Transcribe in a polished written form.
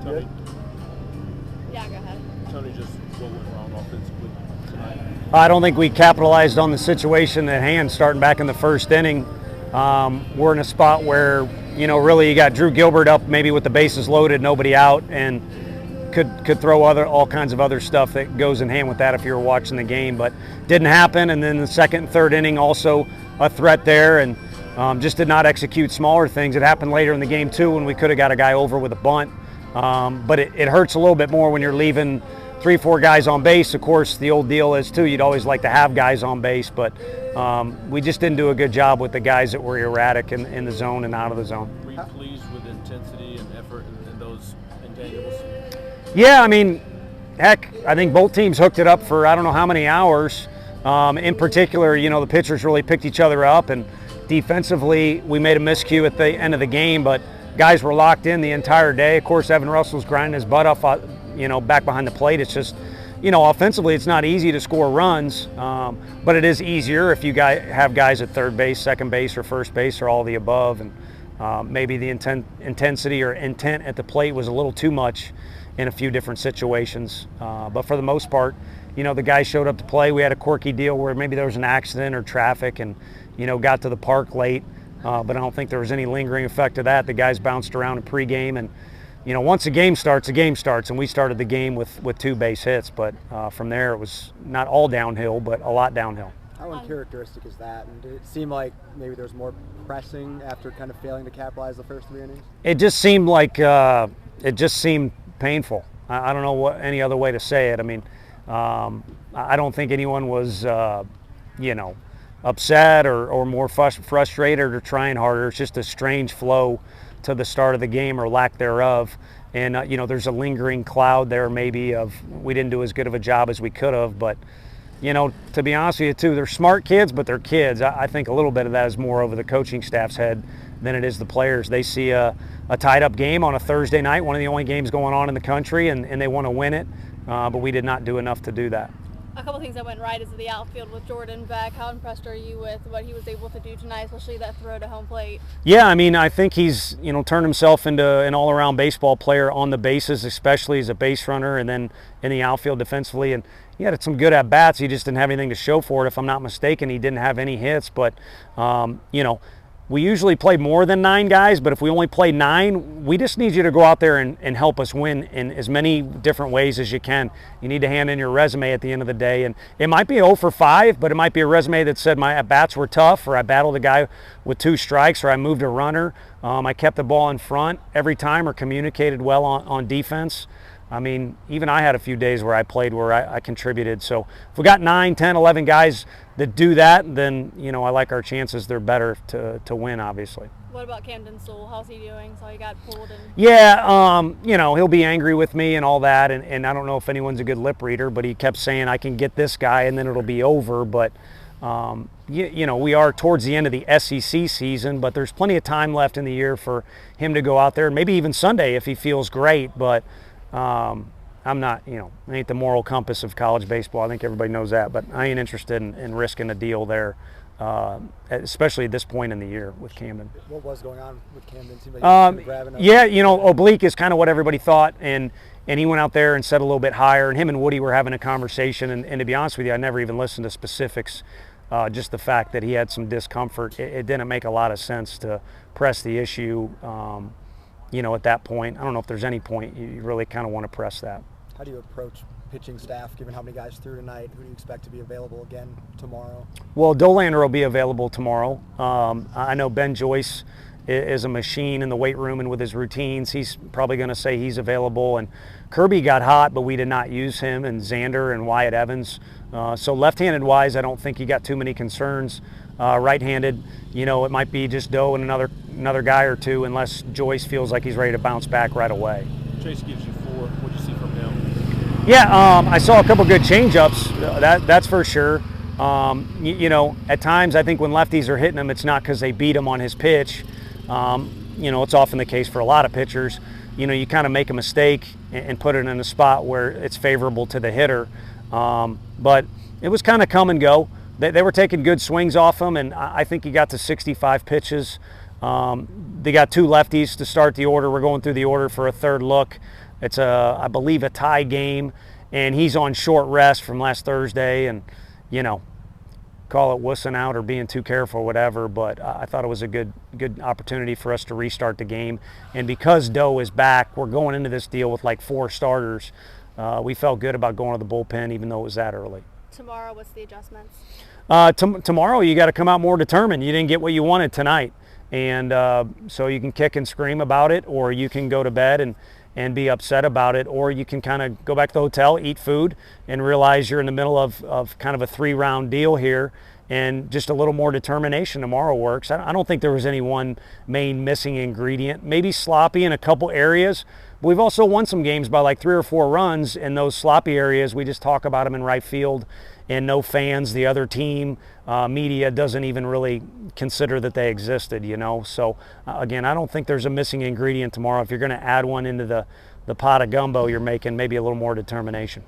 Tony? Yeah, go ahead. Tony, just what went wrong offensively tonight? I don't think we capitalized on the situation at hand starting back in the first inning. We're in a spot where, really you got Drew Gilbert up maybe with the bases loaded, nobody out, and could throw all kinds of other stuff that goes in hand with that if you were watching the game, but didn't happen. And then the second and third inning also a threat there, and just did not execute smaller things. It happened later in the game too when we could have got a guy over with a bunt, but it hurts a little bit more when you're leaving 3-4 guys on base. Of course, the old deal is too, you'd always like to have guys on base, but we just didn't do a good job with the guys that were erratic in the zone and out of the zone. Were you pleased with intensity and effort and those intangibles? Yeah, I mean, heck, I think both teams hooked it up for I don't know how many hours. In particular, the pitchers really picked each other up, and defensively we made a miscue at the end of the game, but guys were locked in the entire day. Of course, Evan Russell's grinding his butt off, back behind the plate. It's just, offensively it's not easy to score runs, but it is easier if you have guys at third base, second base, or first base, or all the above, and maybe the intensity or intent at the plate was a little too much in a few different situations. But for the most part, the guys showed up to play. We had a quirky deal where maybe there was an accident or traffic and, got to the park late. But I don't think there was any lingering effect of that. The guys bounced around in pregame, and, once a game starts, and we started the game with 2 base hits. But from there, it was not all downhill, but a lot downhill. How uncharacteristic is that? And did it seem like maybe there was more pressing after kind of failing to capitalize the first 3 innings? It just seemed like painful. I don't know any other way to say it. I mean, I don't think anyone was, upset or more frustrated or trying harder. It's just a strange flow to the start of the game or lack thereof. And, there's a lingering cloud there maybe of we didn't do as good of a job as we could have. But, to be honest with you, too, they're smart kids, but they're kids. I think a little bit of that is more over the coaching staff's head than it is the players. They see a tied-up game on a Thursday night, one of the only games going on in the country, and they want to win it, but we did not do enough to do that. A couple things that went right is the outfield with Jordan Beck. How impressed are you with what he was able to do tonight, especially that throw to home plate? Yeah, I mean, I think he's, turned himself into an all-around baseball player on the bases, especially as a base runner, and then in the outfield defensively. And he had some good at-bats. He just didn't have anything to show for it. If I'm not mistaken, he didn't have any hits. But, we usually play more than 9 guys, but if we only play 9, we just need you to go out there and help us win in as many different ways as you can. You need to hand in your resume at the end of the day. And it might be 0 for 5, but it might be a resume that said my at-bats were tough, or I battled a guy with 2 strikes, or I moved a runner. I kept the ball in front every time, or communicated well on defense. I mean, even I had a few days where I played where I contributed. So if we got 9, 10, 11 guys that do that, then, I like our chances. They're better to win, obviously. What about Camden Sewell? How's he doing? So he got pulled. Yeah, he'll be angry with me and all that. And I don't know if anyone's a good lip reader, but he kept saying, I can get this guy and then it'll be over. But, we are towards the end of the SEC season, but there's plenty of time left in the year for him to go out there, and maybe even Sunday if he feels great. But I'm not, I ain't the moral compass of college baseball. I think everybody knows that, but I ain't interested in risking a deal there, especially at this point in the year with Camden. What was going on with Camden? Seemed like grabbing oblique is kind of what everybody thought, and he went out there and set a little bit higher, and him and Woody were having a conversation, and to be honest with you, I never even listened to specifics, just the fact that he had some discomfort. It didn't make a lot of sense to press the issue. At that point, I don't know if there's any point you really kind of want to press that. How do you approach pitching staff, given how many guys threw tonight? Who do you expect to be available again tomorrow? Well, Dolander will be available tomorrow. I know Ben Joyce is a machine in the weight room and with his routines. He's probably going to say he's available. And Kirby got hot, but we did not use him, and Xander and Wyatt Evans. So left-handed wise, I don't think he got too many concerns. Right-handed, it might be just Doe and another guy or two, unless Joyce feels like he's ready to bounce back right away. Chase gives you 4. What do you see from him? Yeah, I saw a couple good change-ups. That's for sure. At times I think when lefties are hitting him, it's not because they beat him on his pitch. It's often the case for a lot of pitchers. You kind of make a mistake and put it in a spot where it's favorable to the hitter. But it was kind of come and go. They were taking good swings off him, and I think he got to 65 pitches. They got 2 lefties to start the order. We're going through the order for a third look. It's I believe a tie game, and he's on short rest from last Thursday, and call it wussing out or being too careful or whatever, but I thought it was a good opportunity for us to restart the game. And because Doe is back, we're going into this deal with like 4 starters. We felt good about going to the bullpen even though it was that early. Tomorrow, what's the adjustments? Tomorrow you got to come out more determined. You didn't get what you wanted tonight, and so you can kick and scream about it, or you can go to bed and be upset about it, or you can kind of go back to the hotel, eat food, and realize you're in the middle of kind of a 3-round deal here, and just a little more determination tomorrow works. I don't think there was any one main missing ingredient. Maybe sloppy in a couple areas. But we've also won some games by like 3 or 4 runs in those sloppy areas. We just talk about them in right field, and no fans, the other team, media doesn't even really consider that they existed, So, again, I don't think there's a missing ingredient tomorrow. If you're going to add one into the pot of gumbo you're making, maybe a little more determination.